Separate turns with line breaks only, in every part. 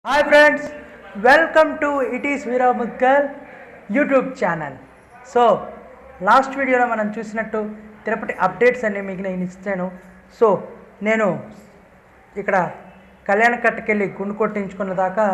Hi friends, welcome to it is Veeramudkar YouTube channel. So last వీడియోలో మనం చూసినట్టు Tirupati updates అన్నీ మీకు నేను ఇస్తాను. సో నేను ఇక్కడ కళ్యాణ కట్టుకెళ్ళి గుండు కొట్టించుకున్న దాకా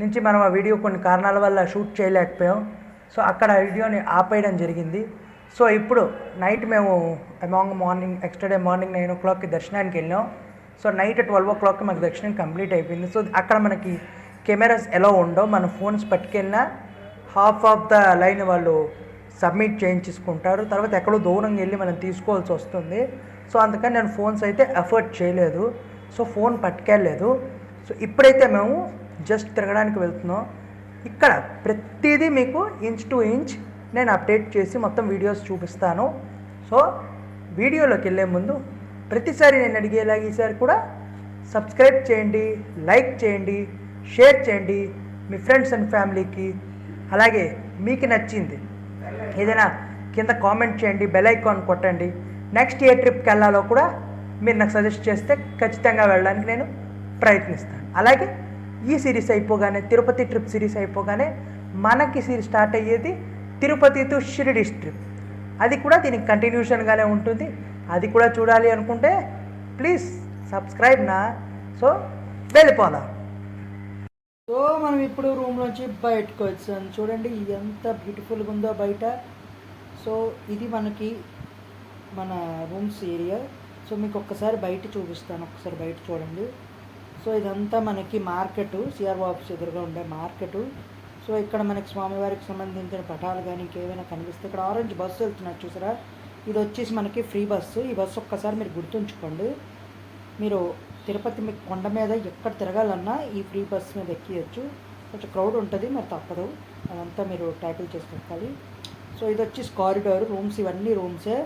నుంచి మనం ఆ వీడియో కొన్ని కారణాల వల్ల షూట్ చేయలేకపోయాం. సో అక్కడ ఆ వీడియోని ఆపేయడం జరిగింది. సో ఇప్పుడు నైట్ మేము నెక్స్ట్ డే మార్నింగ్ 9 o'clockకి దర్శనానికి వెళ్ళాం. సో నైట్ 12 o'clockకి మాకు దర్శనం కంప్లీట్ అయిపోయింది. సో అక్కడ మనకి కెమెరాస్ ఎలా ఉండవు, మన ఫోన్స్ పట్టుకెళ్ళినా హాఫ్ ఆఫ్ ద లైన్ వాళ్ళు సబ్మిట్ చేయించుకుంటారు. తర్వాత ఎక్కడో దూరంగా వెళ్ళి మనం తీసుకోవాల్సి వస్తుంది. సో అందుకని నేను ఫోన్స్ అయితే ఎఫర్ట్ చేయలేదు, సో ఫోన్ పట్టుకెళ్ళలేదు. సో ఇప్పుడైతే మేము జస్ట్ తిరగడానికి వెళ్తున్నాం. ఇక్కడ ప్రతిదీ మీకు ఇంచ్ టు ఇంచ్ నేను అప్డేట్ చేసి మొత్తం వీడియోస్ చూపిస్తాను. సో వీడియోలోకి వెళ్ళే ముందు ప్రతిసారి నేను అడిగేలాగా ఈసారి కూడా సబ్స్క్రైబ్ చేయండి, లైక్ చేయండి, షేర్ చేయండి మీ ఫ్రెండ్స్ అండ్ ఫ్యామిలీకి. అలాగే మీకు నచ్చింది ఏదైనా కింద కామెంట్ చేయండి, బెల్ ఐకాన్ కొట్టండి. నెక్స్ట్ ఏ ట్రిప్కి వెళ్ళాలో కూడా మీరు నాకు సజెస్ట్ చేస్తే ఖచ్చితంగా వెళ్ళడానికి నేను ప్రయత్నిస్తాను. అలాగే ఈ సిరీస్ అయిపోగానే, తిరుపతి ట్రిప్ సిరీస్ అయిపోగానే మనకి సిరీస్ స్టార్ట్ అయ్యేది తిరుపతి టు షిరిడి ట్రిప్. అది కూడా దీనికి కంటిన్యూషన్గానే ఉంటుంది. అది కూడా చూడాలి అనుకుంటే ప్లీజ్ సబ్స్క్రైబ్ నా. సో వెళ్ళిపోదాం. సో మనం ఇప్పుడు రూమ్లోంచి బయటకు వచ్చాం. చూడండి ఎంత బ్యూటిఫుల్గా ఉందో బయట. సో ఇది మనకి మన రూమ్స్ ఏరియా. సో మీకు ఒక్కసారి బయట చూపిస్తాను, ఒక్కసారి బయట చూడండి. సో ఇదంతా మనకి మార్కెట్, సిఆర్ఓ ఆఫీస్ ఎదురుగా ఉండే మార్కెట్. సో ఇక్కడ మనకి స్వామివారికి సంబంధించిన పటాలు కానీ ఇంకేమైనా కనిపిస్తే ఇక్కడ ఆరెంజ్ బస్సు వెళ్తున్నారు చూసారా, ఇది వచ్చేసి మనకి ఫ్రీ బస్సు. ఈ బస్సు ఒక్కసారి మీరు గుర్తుంచుకోండి. మీరు తిరుపతి మీకు కొండ మీద ఎక్కడ తిరగాలన్నా ఈ ఫ్రీ బస్సు మీద ఎక్కియచ్చు. కొంచెం క్రౌడ్ ఉంటుంది, మరి తప్పదు, అదంతా మీరు ట్యాకిల్ చేసుకోవాలి. సో ఇది వచ్చేసి కారిడార్ రూమ్స్, ఇవన్నీ రూమ్సే.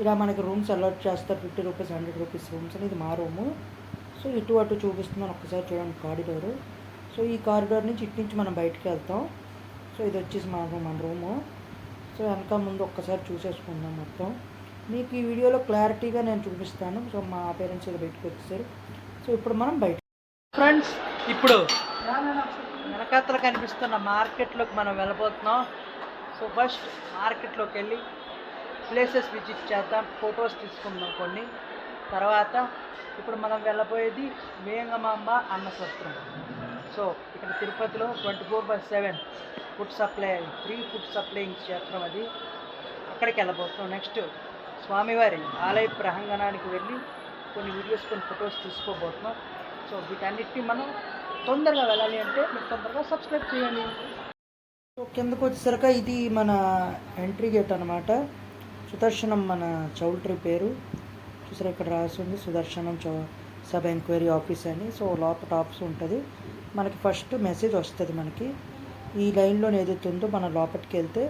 ఇలా మనకి రూమ్స్ అలాట్ చేస్తారు, 50 రూపీస్ 100 రూపీస్ రూమ్స్ అని. ఇది మా రూము. సో ఇటు అటు చూపిస్తున్నాను, ఒక్కసారి చూడండి కారిడారు. సో ఈ కారిడార్ నుంచి ఇటు నుంచి మనం బయటికి వెళ్తాం. సో ఇది వచ్చేసి మన రూము. సో వెనక ముందు ఒక్కసారి చూసేసుకుందాం మొత్తం. మీకు ఈ వీడియోలో క్లారిటీగా నేను చూపిస్తాను. సో మా పేరెంట్స్ ఇలా బయటకు వచ్చేసారు. సో ఇప్పుడు మనం బయట ఫ్రెండ్స్, ఇప్పుడు వెనకాతలు కనిపిస్తున్న మార్కెట్లోకి మనం వెళ్ళబోతున్నాం. సో ఫస్ట్ మార్కెట్లోకి వెళ్ళి ప్లేసెస్ విజిట్ చేద్దాం, ఫొటోస్ తీసుకుందాం కొన్ని. తర్వాత ఇప్పుడు మనం వెళ్ళబోయేది వేంగమాంబ అన్నసత్రం. సో ఇక్కడ తిరుపతిలో 24/7 food supply, free food supplying క్షేత్రం అది. అక్కడికి వెళ్ళబోతున్నాం. నెక్స్ట్ స్వామివారి ఆలయ ప్రాంగణానికి వెళ్ళి కొన్ని వీడియోస్, కొన్ని ఫొటోస్ తీసుకోబోతున్నాం. సో వీటన్నిటిని మనం తొందరగా వెళ్ళాలి అంటే మీరు తొందరగా సబ్స్క్రైబ్ చేయండి. సో కిందకు వచ్చేసరికి ఇది మన ఎంట్రీ గేట్ అనమాట. సుదర్శనం మన చౌల్ట్రీ పేరు చూసారా, ఇక్కడ రాసింది సుదర్శనం సబ్ ఎంక్వైరీ ఆఫీస్ అని. సో లోపల ఆఫీస్ ఉంటుంది. మనకి ఫస్ట్ మెసేజ్ వస్తుంది, మనకి ఈ లైన్లో ఏదైతే ఉందో మన లోపలికి వెళ్తే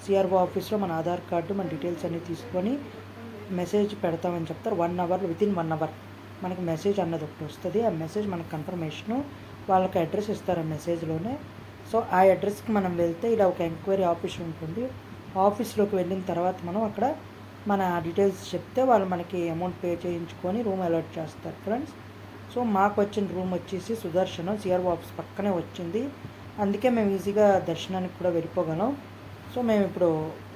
సిఆర్ఓ ఆఫీస్లో మన ఆధార్ కార్డు, మన డీటెయిల్స్ అన్నీ తీసుకొని మెసేజ్ పెడతామని చెప్తారు. 1 hour, వితిన్ 1 hour మనకి మెసేజ్ అన్నది ఒకటి వస్తుంది. ఆ మెసేజ్ మనకు కన్ఫర్మేషను, వాళ్ళకి అడ్రస్ ఇస్తారు ఆ మెసేజ్లోనే. సో ఆ అడ్రస్కి మనం వెళ్తే ఇలా ఒక ఎంక్వైరీ ఆఫీస్ ఉంటుంది. ఆఫీస్లోకి వెళ్ళిన తర్వాత మనం అక్కడ మన డీటెయిల్స్ చెప్తే వాళ్ళు మనకి అమౌంట్ పే చేయించుకొని రూమ్ అలాట్ చేస్తారు ఫ్రెండ్స్. సో మాకు వచ్చిన రూమ్ వచ్చేసి సుదర్శనం సిఆర్ఓ ఆఫీస్ పక్కనే వచ్చింది. అందుకే మేము ఈజీగా దర్శనానికి కూడా వెళ్ళిపోగలం. సో మేము ఇప్పుడు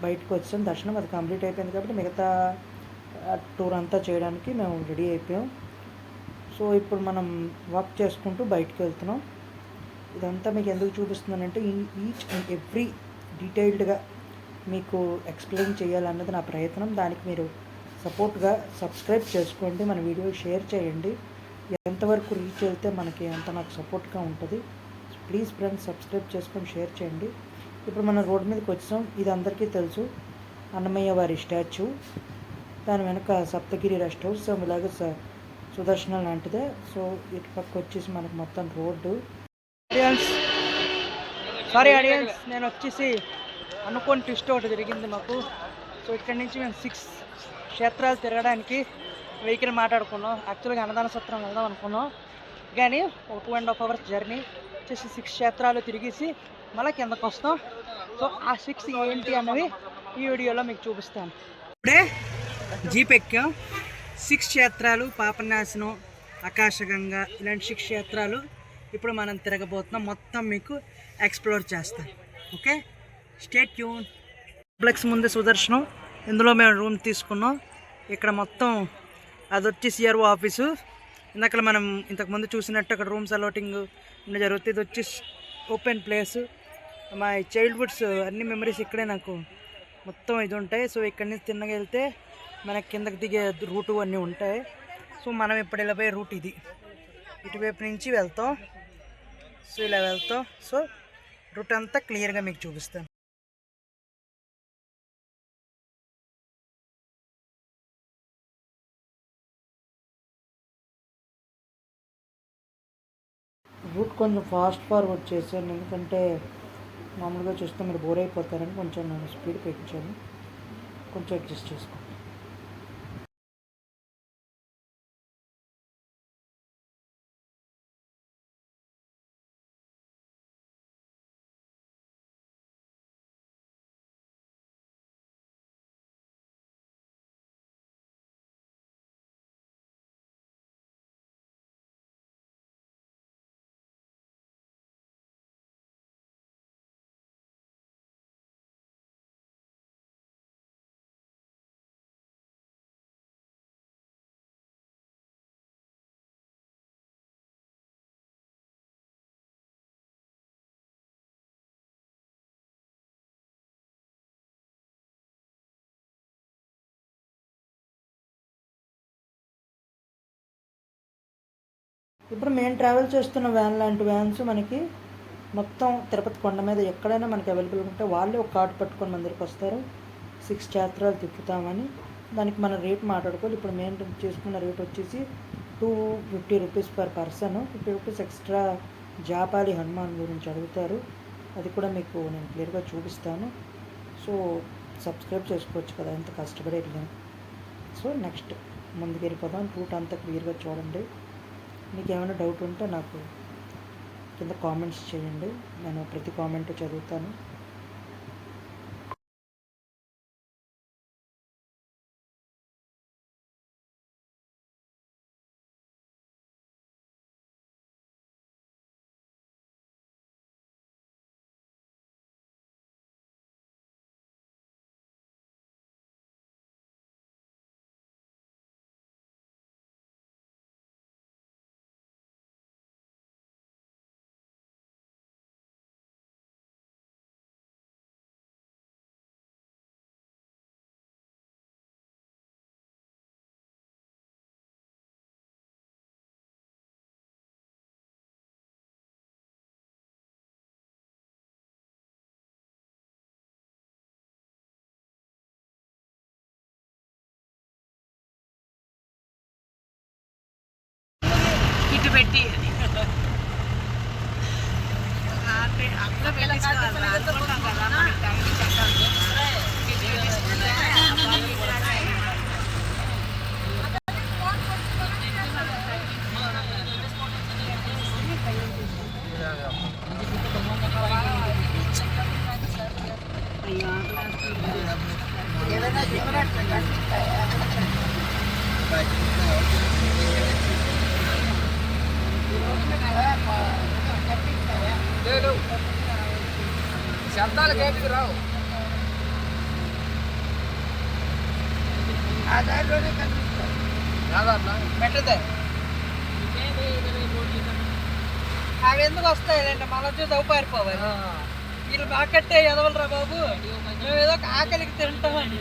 బయటకు వచ్చాం. దర్శనం అది కంప్లీట్ అయిపోయింది కాబట్టి మిగతా టూర్ అంతా చేయడానికి మేము రెడీ అయిపోయాం. సో ఇప్పుడు మనం వాక్ చేసుకుంటూ బయటకు వెళ్తున్నాం. ఇదంతా మీకు ఎందుకు చూపిస్తున్నానంటే ఈచ్ అండ్ ఎవ్రీ డీటెయిల్డ్గా మీకు ఎక్స్ప్లెయిన్ చేయాలన్నది నా ప్రయత్నం. దానికి మీరు సపోర్ట్గా సబ్స్క్రైబ్ చేసుకోండి, మన వీడియో షేర్ చేయండి. ఎంతవరకు రీచ్ వెళ్తే మనకి అంత నాకు సపోర్ట్గా ఉంటుంది. ప్లీజ్ ఫ్రెండ్స్ సబ్స్క్రైబ్ చేసుకొని షేర్ చేయండి. ఇప్పుడు మనం రోడ్ మీదకి వచ్చాం. ఇది అందరికీ తెలుసు, అన్నమయ్య వారి స్టాచ్యూ. దాని వెనక సప్తగిరి రెస్ట్ హౌస్. సో ఇలాగే సుదర్శనం లాంటిదే. సో ఇటు పక్క వచ్చేసి మనకు మొత్తం రోడ్డు. ఆడియన్స్ నేను వచ్చేసి అనుకోని ట్విస్ట్ ఒకటి జరిగింది మాకు. సో ఇక్కడి నుంచి మేము 6 క్షేత్రాలు తిరగడానికి వెహికల్ మాట్లాడుకున్నాం. యాక్చువల్గా అన్నదాన సత్రం వెళ్దాం అనుకున్నాం, కానీ ఒక 2.5 hours జర్నీ వచ్చేసి 6 క్షేత్రాలు తిరిగేసి మళ్ళీ కిందకు వస్తాం. సో ఆ 6 ఏంటి అన్నవి ఈ వీడియోలో మీకు చూపిస్తాను. ఇప్పుడే జీప్ ఎక్కాం. 6 క్షేత్రాలు, పాపనాశనం, ఆకాశగంగా, ఇలాంటి 6 క్షేత్రాలు ఇప్పుడు మనం తిరగబోతున్నాం, మొత్తం మీకు ఎక్స్ప్లోర్ చేస్తాం. Okay, stay tune. కాంప్లెక్స్ ముందే సుదర్శనం, ఇందులో మేము రూమ్ తీసుకున్నాం. ఇక్కడ మొత్తం అది వచ్చి సిఆర్ఓ ఆఫీసు. ఇందాక మనం ఇంతకుముందు చూసినట్టు అక్కడ రూమ్స్ అలాటింగ్ జరుగుతుంది. ఇది వచ్చి ఓపెన్ ప్లేస్. మా చైల్డ్హుడ్స్ అన్ని మెమరీస్ ఇక్కడే నాకు మొత్తం ఇది ఉంటాయి. సో ఇక్కడి నుంచి తిన్నగా వెళ్తే మనకి కిందకి దిగే రూటు అన్నీ ఉంటాయి. సో మనం ఇప్పుడు వెళ్ళబోయే రూట్ ఇది, ఇటువైపు నుంచి వెళ్తాం. సో ఇలా వెళ్తాం. సో రూట్ అంతా క్లియర్గా మీకు చూపిస్తాను. రూట్ కొంచెం ఫాస్ట్ ఫార్వర్డ్ చేశాను, ఎందుకంటే మామూలుగా చూస్తే మీరు బోర్ అయిపోతారని కొంచెం నేను స్పీడ్ పెంచాను. కొంచెం అడ్జస్ట్ చేసుకోండి. ఇప్పుడు మేము ట్రావెల్ చేస్తున్న వ్యాన్ లాంటి వ్యాన్స్ మనకి మొత్తం తిరుపతి కొండ మీద ఎక్కడైనా మనకి అవైలబుల్ ఉంటే వాళ్ళే ఒక కార్డు పట్టుకొని మన దగ్గరికి వస్తారు. 6 క్షేత్రాలు తిప్పుతామని. దానికి మన రేట్ మాట్లాడుకోవాలి. ఇప్పుడు మేము చేసుకున్న రేట్ వచ్చేసి 250 rupees per person. 50 rupees extra Japali Hanuman గురించి అడుగుతారు, అది కూడా మీకు నేను క్లియర్గా చూపిస్తాను. సో సబ్స్క్రైబ్ చేసుకోవచ్చు కదా, ఎంత కష్టపడి వెళ్ళాను. సో నెక్స్ట్ ముందుకు వెళ్ళిపోదాం. రూట్ అంతా క్లియర్గా చూడండి. మీకు ఏమైనా డౌట్ ఉంటే నాకు కింద కామెంట్స్ చేయండి, నేను ప్రతి కామెంట్ చదువుతాను. ఇటు పెట్టి
శబ్దాలు గేటుకు రావు. ఆ దారిలోనే కనిపిస్తాయి పెట్టదే. అవి ఎందుకు వస్తాయి? మనం చూసి అవుపారిపోవాలి. వీళ్ళు బాకట్టే ఎదవలరా బాబు, మేము ఏదో ఆకలికి తింటామని.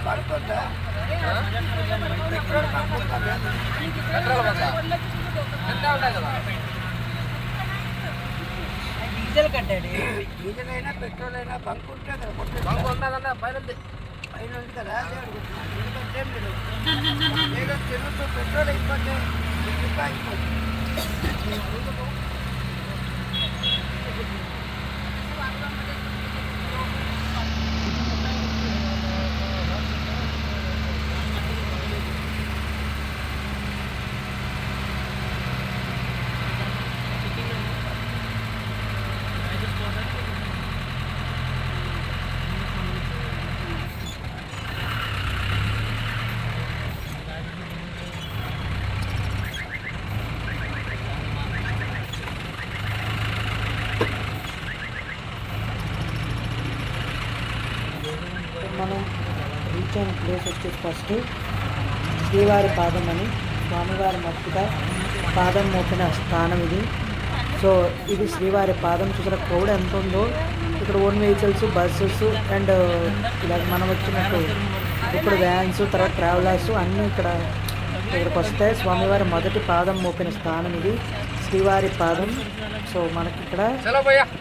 పడుతుందా పెట్రోల్ బంక్ ఉంటాయి కదా, డీజిల్ కట్టాడు. డీజిల్ అయినా పెట్రోల్ అయినా బంక్ ఉంటే కదా, బంక్ ఉన్నదన్నా పైన ఉంది కదా. ఎందుకంటే మీరు ఏదో తిరుగుతూ పెట్రోల్ అయిపోతే అయిపోతుంది.
మనం రీచ్ అయిన ప్లేస్ వచ్చేసి ఫస్ట్ శ్రీవారి పాదం అని, స్వామివారి మట్టుగా పాదం మోపిన స్థానం ఇది. సో ఇది శ్రీవారి పాదం. చూసిన క్రౌడ్ ఎంత ఉందో. ఇక్కడ ఓన్ వెహికల్స్, బస్సెస్ అండ్ ఇలా మనం వచ్చినట్టు ఇప్పుడు వ్యాన్స్, తర్వాత ట్రావెలర్స్ అన్నీ ఇక్కడికి వస్తాయి. స్వామివారి మొదటి పాదం మోపిన స్థానం ఇది శ్రీవారి పాదం. సో మనకి ఇక్కడ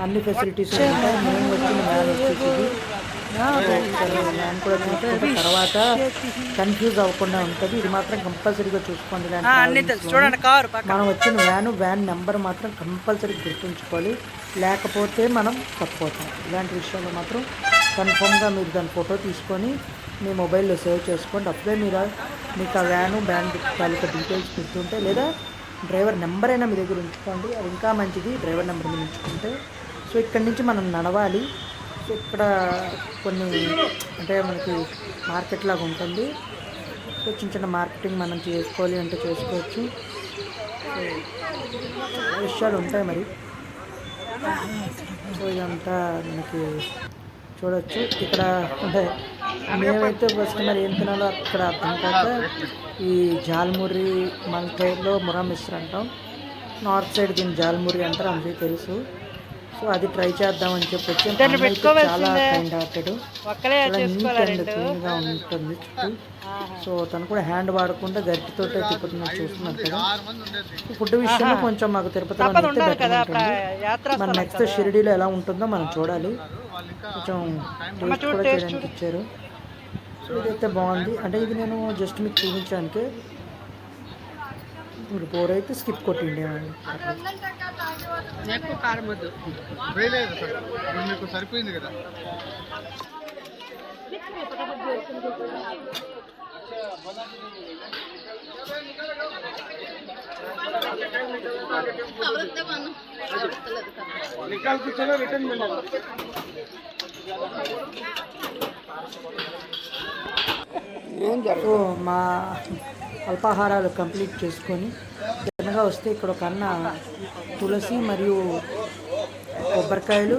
అన్ని ఫెసిలిటీస్ ఉంటాయి. మేము వచ్చిన వ్యాన్ వచ్చేసి వ్యాన్ కూడా చూసుకుంటే తర్వాత కన్ఫ్యూజ్ అవ్వకుండా ఉంటుంది. ఇది మాత్రం కంపల్సరీగా చూసుకోండి. మనం వచ్చిన వ్యాన్ నెంబర్ మాత్రం కంపల్సరీ గుర్తుంచుకోవాలి, లేకపోతే మనం తప్పిపోతాం. ఇలాంటి విషయాల్లో మాత్రం కన్ఫర్మ్గా మీరు దాని ఫోటో తీసుకొని మీ మొబైల్లో సేవ్ చేసుకోండి. అప్పుడే మీకు ఆ వ్యాన్ తాలూకా డీటెయిల్స్ గుర్తుంటే, లేదా డ్రైవర్ నెంబర్ అయినా మీ దగ్గర ఉంచుకోండి, అది ఇంకా మంచిది. డ్రైవర్ నెంబర్ మీద ఉంచుకుంటే. సో ఇక్కడి నుంచి మనం నడవాలి. సో ఇక్కడ కొన్ని అంటే మనకి మార్కెట్ లాగా ఉంటుంది. సో చిన్న మార్కెటింగ్ మనం చేసుకోవాలి అంటే చేసుకోవచ్చు. సో విషయాలు ఉంటాయి మరి. సో ఇదంతా మనకి చూడవచ్చు. ఇక్కడ అంటే మేమైతే ఫస్ట్ మరి ఏం తినాలో అక్కడ అర్థం కాక ఈ జాల్మురి మన సైడ్లో మురామిశ్ర అంటాం, నార్త్ సైడ్ దీన్ని జాల్మురి అంటారు, అందరికీ తెలుసు. సో అది ట్రై చేద్దామని చెప్పి వచ్చి చాలా కైండ్ హార్టెడ్, చాలా నీట్ అండ్ క్లీన్గా ఉంటుంది చుట్టూ. సో తను కూడా హ్యాండ్ వాడకుండా గరిటితో తిప్పుతున్నట్టు చూస్తున్నారు కదా. ఫుడ్ విషయంలో కొంచెం మాకు తిరుపతిలో మన నెక్స్ట్ షిరిడీలో ఎలా ఉంటుందో మనం చూడాలి. కొంచెం టేస్ట్ కూడా చేయడానికి ఇచ్చారు. సో ఇదైతే బాగుంది. అంటే ఇది నేను జస్ట్ మీకు చూపించడానికి. మీరు బోర్ అయితే స్కిప్ కొట్టిండి.
సరిపోయింది కదా.
సో మా అల్పాహారాలు కంప్లీట్ చేసుకొని తినగా వస్తే ఇక్కడ ఒక అన్న తులసి మరియు కొబ్బరికాయలు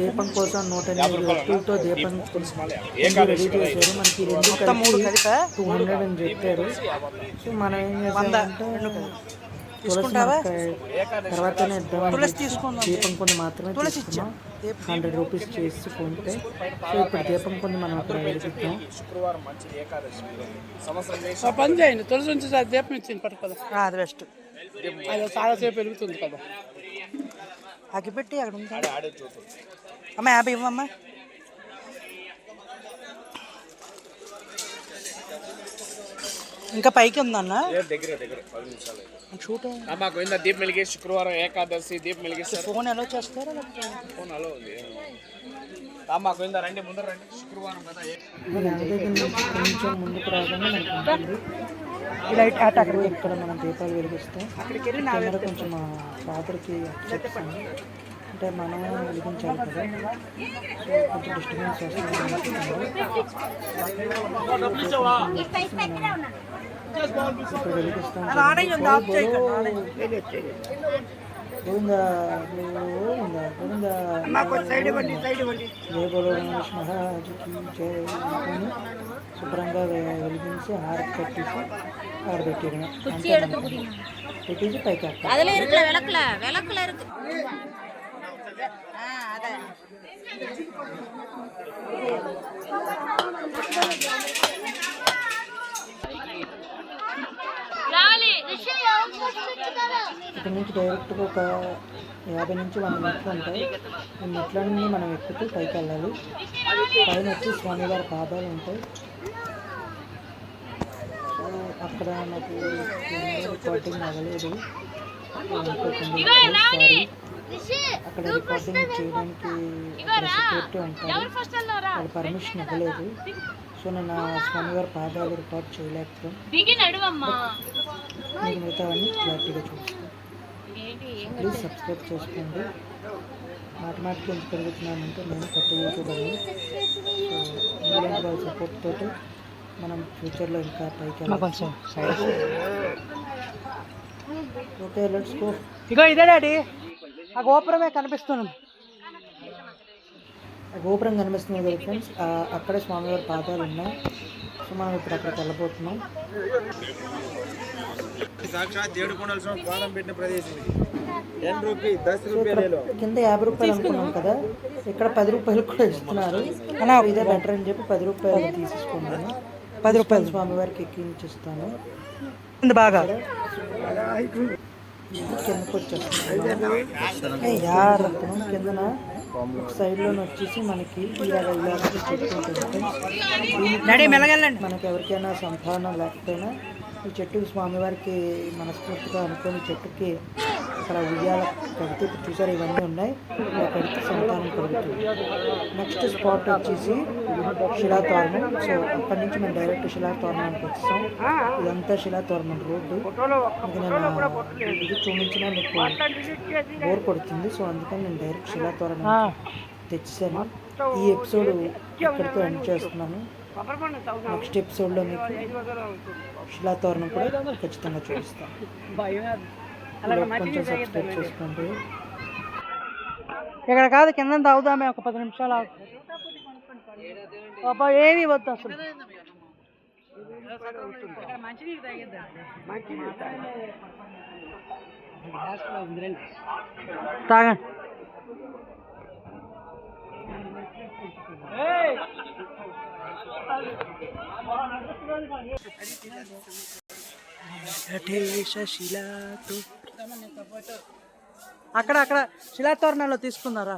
దీపం కోసం 108 వస్తువులతో దీపం రెడీ చేశారు. మనకి 2 కలిపి 200 అని చెప్పారు. సో మనం ఏం చేస్తామంటే తర్వాతనే దీపం కొన్ని మాత్రమే తీసుకున్నాం. 100 రూపీస్ చేసుకుంటే. సో ఇప్పుడు దీపం కొన్ని మనం అక్కడ వెలిగిద్దాం.
పని చేయండి, తులసి నుంచి దీపం ఇచ్చింది పట్టుకోదా,
అది బెస్ట్.
అది చాలాసేపు వెలుగుతుంది కదా.
అగ్గిపెట్టి అక్కడ ఉంది అమ్మ, 50 ఇవ్వమ్మా. ఇంకా పైకి ఉందన్న షూట్.
దీప్ మెలిగే శుక్రవారం ఏకాదశి దీప్ మెలిగే.
ఫోన్ ఎలా చేస్తారా?
ఫోన్ అలో ఉంది. మాకు రండి, ముందర రండి. శుక్రవారం కదా.
కొంచెం ముందుకు రాగానే మనకు ఉంటుంది లైట్ ఆట. ఇక్కడ మనం దీపాలు వెలిగిస్తాం. కెమెరా కొంచెం మా ఫాదర్కి చెప్తాను, అంటే మనం వెలిగించాలి కదా. సో కొంచెం డిస్టర్బెన్స్ వస్తుంది. ఇప్పుడు వెలిగిస్తాం. గోవిందా గోవిందా గోవిందా జయ బోలో గణేష్ మహారాజుకి జయ అని శుభ్రంగా వెలిగించి హారతి కట్టేసి ఆడబెట్టేయడం. పెట్టేసి పైకి ఇక్కడ నుంచి డైరెక్ట్గా ఒక 50 నుంచి 100 మెట్లు ఉంటాయి. ఈ మెట్లన్నీ మనం ఎక్కుతూ పైకి వెళ్ళాలి. పైన వచ్చి స్వామివారి పాదాలు ఉంటాయి. సో అక్కడ నాకు రికార్డింగ్ అవ్వలేదు, సారీ. అక్కడ రికార్డింగ్ చేయడానికి సెక్యూరిటీ ఉంటారు, వాళ్ళు పర్మిషన్ ఇవ్వలేదు. సో నేను స్వామివారి పాదాలు రికార్డ్ చేయలేకపోయాను. మీకు మిగతావన్నీ క్లారిటీగా చూస్తాను. ప్లీజ్ సబ్స్క్రైబ్ చేసుకోండి. మాటిమాటికి ఎందుకు పెరుగుతున్నానంటే నేను కొత్త యూట్యూబర్ని. సో మీలాంటి వాళ్ళ సపోర్ట్ తోటి మనం ఫ్యూచర్లో ఇంకా పైకి వెళ్ళాలి. Okay, let's go. ఇగో ఇదే డాడీ, ఆ గోపురమే కనిపిస్తున్నాం. గోపురం కనిపిస్తుంది కదా ఫ్రెండ్స్, అక్కడే స్వామివారి పాదాలు ఉన్నాయి. సో మనం ఇప్పుడు అక్కడికి వెళ్ళబోతున్నాం.
సాక్షాత్ దేవుడు కొండలసిన ద్వారం పెట్టిన ప్రదేశం ఇది. 10 రూపాయలు 10 రూపాయలు
కింద 50 రూపాయలు అనుకున్నాం కదా, ఇక్కడ 10 రూపాయలు కూడా ఇస్తున్నారు. అలా ఇదే బెటర్ అని చెప్పి 10 రూపాయలు తీసేసుకున్నాను. 10 రూపాయలు స్వామివారికి ఎక్కించిస్తాను. బాగా కిందకు వచ్చేస్తాను. యార్ కిందన సైడ్లోనే వచ్చేసి మనకి ఇలాగ చెట్టు ఉంటుంది. మనకి ఎవరికైనా సంతానం లేకపోయినా ఈ చెట్టుకి స్వామివారికి మనస్ఫూర్తిగా అనుకుని చెట్టుకి అక్కడ ఉయ్యాల కడితే ఇప్పుడు చూసారు ఇవన్నీ ఉన్నాయి, ఇలా కడితే సంతానం కలుగుతుంది. నెక్స్ట్ స్పాట్ వచ్చేసి శిలాతోరణం. సో అక్కడి నుంచి మేము డైరెక్ట్ శిలాతోరణానికి వచ్చాం. ఇదంతా శిలాతోరణం రోడ్డు. ఇంకా నేను ఇది చూపించినా మీకు బోర్ కొడుతుంది. సో అందుకని నేను డైరెక్ట్ శిలాతోరణం తెచ్చాను. ఈ ఎపిసోడ్ ఇక్కడితో ఎండ్ చేస్తున్నాను. నెక్స్ట్ ఎపిసోడ్లో మీకు శిలాతోరణం కూడా ఖచ్చితంగా చూపిస్తాను. కొంచెం సబ్స్క్రైబ్ చేసుకోండి. ఇక్కడ కాదు కింద తాగుదామే, ఒక 10 నిమిషాలు బాబా. ఏమి వద్దు అసలు. తాగండి. అక్కడ శిలాతోరణంలో తీసుకున్నారా?